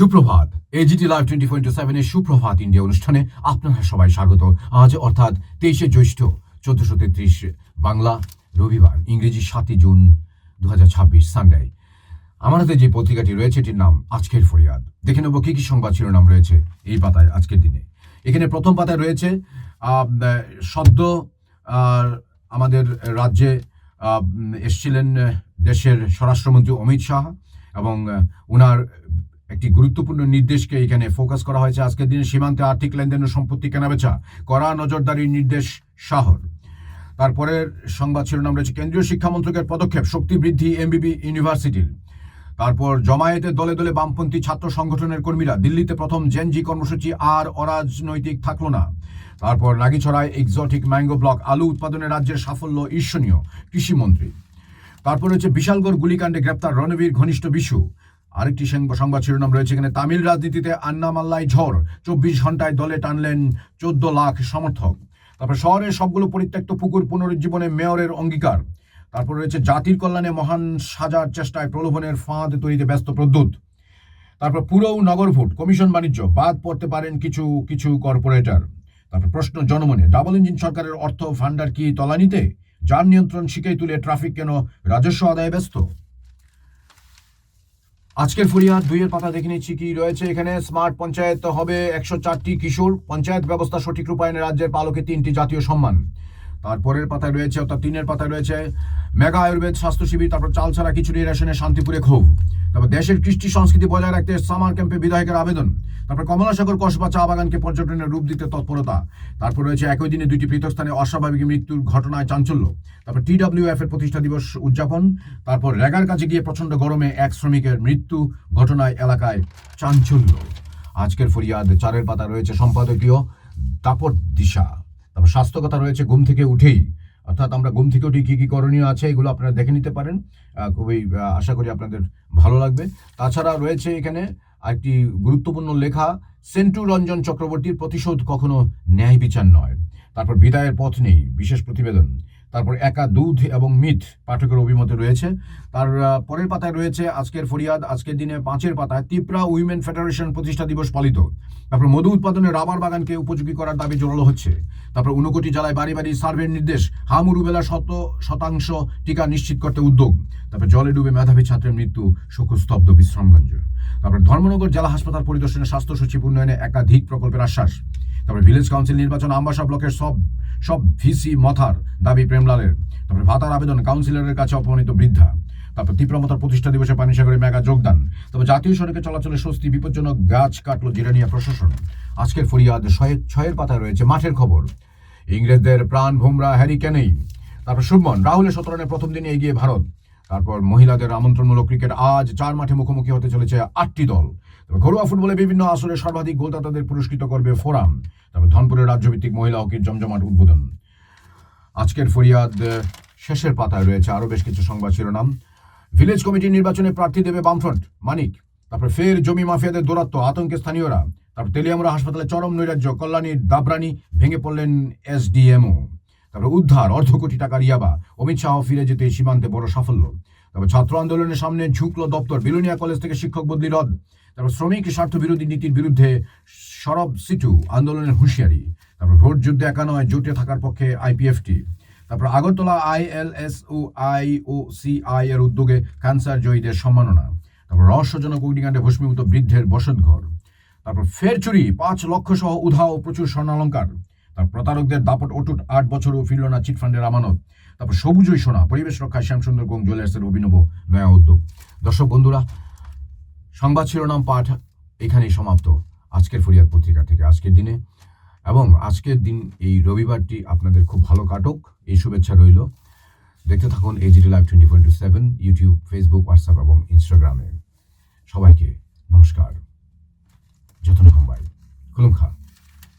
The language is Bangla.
সুপ্রভাত। এজিটি লাইভ 24/7 সুপ্রভাত ইন্ডিয়া অনুষ্ঠানে আপনারা সবাই স্বাগত। আজ অর্থাৎ 23শে জ্যৈষ্ঠ 1433 বাংলা রবিবার, ইংরেজি 7 জুন 2026 সানডে। আমার হাতে যে পত্রিকাটি রয়েছে এটির নাম আজকের ফরিয়াদ। দেখে নেব কি কি সংবাদ শিরোনাম রয়েছে এই পাতায় আজকের দিনে। এখানে প্রথম পাতায় রয়েছে সদ্য আমাদের রাজ্যে এসেছিলেন দেশের স্বরাষ্ট্রমন্ত্রী অমিত শাহ এবং ওনার একটি গুরুত্বপূর্ণ নির্দেশকে এখানে ফোকাস করা হয়েছে। আজকের দিনে সীমান্তে আর্থিক লেনদেন ও সম্পত্তি কেনাবেচা কড়া নজরদারির নির্দেশ শাহর। তারপরের সংবাদ শিরোনাম রয়েছে কেন্দ্রীয় শিক্ষা মন্ত্রকের পদক্ষেপ, শক্তি বৃদ্ধি এমবিবি ইউনিভার্সিটির। তারপর জমায়েতের দলে দলে বামপন্থী ছাত্র সংগঠনের কর্মীরা, দিল্লিতে প্রথম জেনজি কর্মসূচি আর অরাজনৈতিক থাকলো না। তারপর নাগিছড়ায় এক্সোটিক ম্যাঙ্গো ব্লক, আলু উৎপাদনে রাজ্যের সাফল্য ঈর্ষণীয়, কৃষিমন্ত্রী। তারপর রয়েছে বিশালগড় গুলিকাণ্ডে গ্রেপ্তার রণবীর ঘনিষ্ঠ বিশু। আরেকটি সংবাদ শিরোনাম রয়েছে এখানে তামিল রাজনীতিতে আন্নামাল্লাই ঝড়, 24 ঘন্টায় দলে টানলেন 14 লাখ সমর্থক। তারপর শহরের সবগুলো পরিত্যক্ত পুকুর পুনরুজ্জীবনে মেয়রের অঙ্গীকার। তারপর রয়েছে জাতির কল্যাণে মহান সাজার চেষ্টায় প্রলোভনের ফাঁদ তৈরিতে ব্যস্ত প্রদ্যুৎ। তারপর পুর ও নগর ভোট, কমিশন বাণিজ্য, বাদ পড়তে পারেন কিছু কিছু কর্পোরেটর। তারপর প্রশ্ন জনমনে, ডাবল ইঞ্জিন সরকারের অর্থ ভান্ডার কি তলানিতে? যান নিয়ন্ত্রণ শিখেই তুলে ট্রাফিক কেন রাজস্ব আদায়ে ব্যস্ত? আজকের ফরিয়াদ 2 এর পাতা দেখে নিচ্ছি কি রয়েছে এখানে। স্মার্ট পঞ্চায়েত হবে 104টি কিশোর, পঞ্চায়েত ব্যবস্থা সঠিক রূপায়ণে রাজ্যের পালকে 3টি জাতীয় সম্মান। তারপরের পাতায় রয়েছে অর্থাৎ 3 পাতায় রয়েছে মেগা আয়ুর্বেদ স্বাস্থ্য শিবির। তারপর চাল ছাড়া খিচুড়ি রেশনে শান্তিপুরে ক্ষোভ। তারপর দেশের কৃষ্টি সংস্কৃতি বজায় রাখতে সামার ক্যাম্পে বিধায়কের আবেদন। তারপর কমলাসাগর কসবা চা বাগানকে পর্যটনের রূপ দিতে তৎপরতা। তারপর রয়েছে একই দিনে 2টি পৃথক স্থানে অস্বাভাবিক মৃত্যুর ঘটনায় চাঞ্চল্য। তারপর TWF এর প্রতিষ্ঠা দিবস উদযাপন। তারপর রেগার কাছে গিয়ে প্রচন্ড গরমে এক শ্রমিকের মৃত্যু ঘটনায় এলাকায় চাঞ্চল্য। আজকের ফরিয়াদ 4 পাতা রয়েছে সম্পাদকীয় দাপট দিশা। তারপর স্বাস্থ্য কথা রয়েছে ঘুম থেকে উঠেই, অর্থাৎ আমরা ঘুম থেকে উঠে কি কি করণীয় আছে এগুলো আপনারা দেখে নিতে পারেন। খুবই আশা করি আপনাদের ভালো লাগবে। তাছাড়া রয়েছে এখানে একটি গুরুত্বপূর্ণ লেখা, সেন্টু রঞ্জন চক্রবর্তীর প্রতিশোধ কখনো ন্যায় বিচার নয়। তারপর বিদায়ের পথ নেই, বিশেষ প্রতিবেদন। তারপর একা দুধ এবং মিথ পাঠকের অভিমতে রয়েছে। তার পরের পাতায় রয়েছে আজকের ফরিয়াদ আজকের দিনে 5 পাতায় ত্রিপুরা উইমেন ফেডারেশন প্রতিষ্ঠা দিবস পালিত। তারপর মধু উৎপাদনে রাবার বাগানকে উপযোগী করার দাবি জোরালো হচ্ছে। তারপর 59 জেলায় বাড়ি বাড়ি সার্ভের নির্দেশ, হামু রুবেলা 100% টিকা নিশ্চিত করতে উদ্যোগ। তারপর জলে ডুবে মেধাবী ছাত্রের মৃত্যু, শোকস্তব্ধ বিশ্রামগঞ্জ। তারপর ধর্মনগর জেলা হাসপাতাল পরিদর্শনে স্বাস্থ্য সচিব উন্নয়নে একাধিক প্রকল্পের আশ্বাস। তারপর ভিলেজ কাউন্সিল নির্বাচন, আমবাসা ব্লকের সব ভিসি মথার দাবি প্রেমলালের। তারপর ভাতার আবেদন, কাউন্সিলরের কাছে অপমানিত বৃদ্ধা। তারপর তীব্রমতার প্রতিষ্ঠা দিবসে পানিসাগরে মেগা যোগদান। তবে জাতীয় সড়কে চলাচলে স্বস্তি, বিপজ্জনক গাছ কাটল জিরানিয়া প্রশাসন। আজকের ফরিয়াদ 6 পাতায় রয়েছে মাঠের খবর, ইংরেজদের প্রাণ ভোমরা হ্যারি কেনেই। তারপর শুভমন রাহুলের 17 রানে প্রথম দিনে এগিয়ে ভারত। তারপর মহিলাদের আমন্ত্রণমূলক ক্রিকেট, আজ 4 মাঠে মুখোমুখি হতে চলেছে 8টি দল। ঘরোয়া ফুটবলে বিভিন্ন আসরে সর্বাধিক গোলদাতাদের পুরস্কৃত করবে ফোরাম। তারপর ধনপুরের রাজ্যভিত্তিক মহিলা হকির জমজমাট উদ্বোধন। আজকের ফরিয়াদ শেষের পাতায় রয়েছে আরো বেশ কিছু সংবাদ শিরোনাম। ভিলেজ কমিটি নির্বাচনে প্রার্থী দেবে বামফ্রন্ট, মানিক। তারপর ফের জমি মাফিয়াদের দৌরাত্ম্য, আতঙ্কে স্থানীয়রা। তারপর তেলিয়ামুড়া হাসপাতালে চরম নৈরাজ্য, কল্যাণীর দাবরানি ভেঙে পড়লেন SDMO। তারপর উদ্ধার অর্ধ কোটি টাকার ইয়াবা, অমিত শাহ ফিরে যেতে সীমান্তে বড় সাফল্য। তারপর ছাত্র আন্দোলনের সামনে ঝুঁকলো দপ্তর, বিলোনিয়া কলেজ থেকে শিক্ষক বদলি রদ। তারপর শ্রমিক স্বার্থ বিরোধী নীতির বিরুদ্ধে সরব সিটু আন্দোলনের হুঁশিয়ারি। তারপর ভোট যুদ্ধে একা নয়, জোটে থাকার পক্ষে IPFT। তারপর আগরতলা ILSOIOCI এর উদ্যোগে ক্যান্সার জয়ীদের সম্মাননা। তারপর রহস্যজনক অগ্নিকাণ্ডে ভস্মীভূত বৃদ্ধের বসতঘর। তারপর ফের চুরি, 5 লক্ষ সহ উধাও প্রচুর স্বর্ণালঙ্কার। তার প্রতারকদের দাপট অটুট, 8 বছরও ফিরল না চিটফান্ডের আমানত। তারপর সবুজই সোনা, পরিবেশ রক্ষায় শ্যামসুন্দর গোং জুয়েলার্সের অভিনব নয়া উদ্যোগ। দর্শক বন্ধুরা, সংবাদ শিরোনাম পাঠ এখানেই সমাপ্ত আজকের ফরিয়াদ পত্রিকা থেকে আজকের দিনে। এবং আজকের দিন এই রবিবারটি আপনাদের খুব ভালো কাটুক, এই শুভেচ্ছা রইল। দেখতে থাকুন AGT live 24/7 YouTube, Facebook, WhatsApp এবং ইনস্টাগ্রামে। সবাইকে নমস্কার, যতন খাম্বাই, খুলুম খা।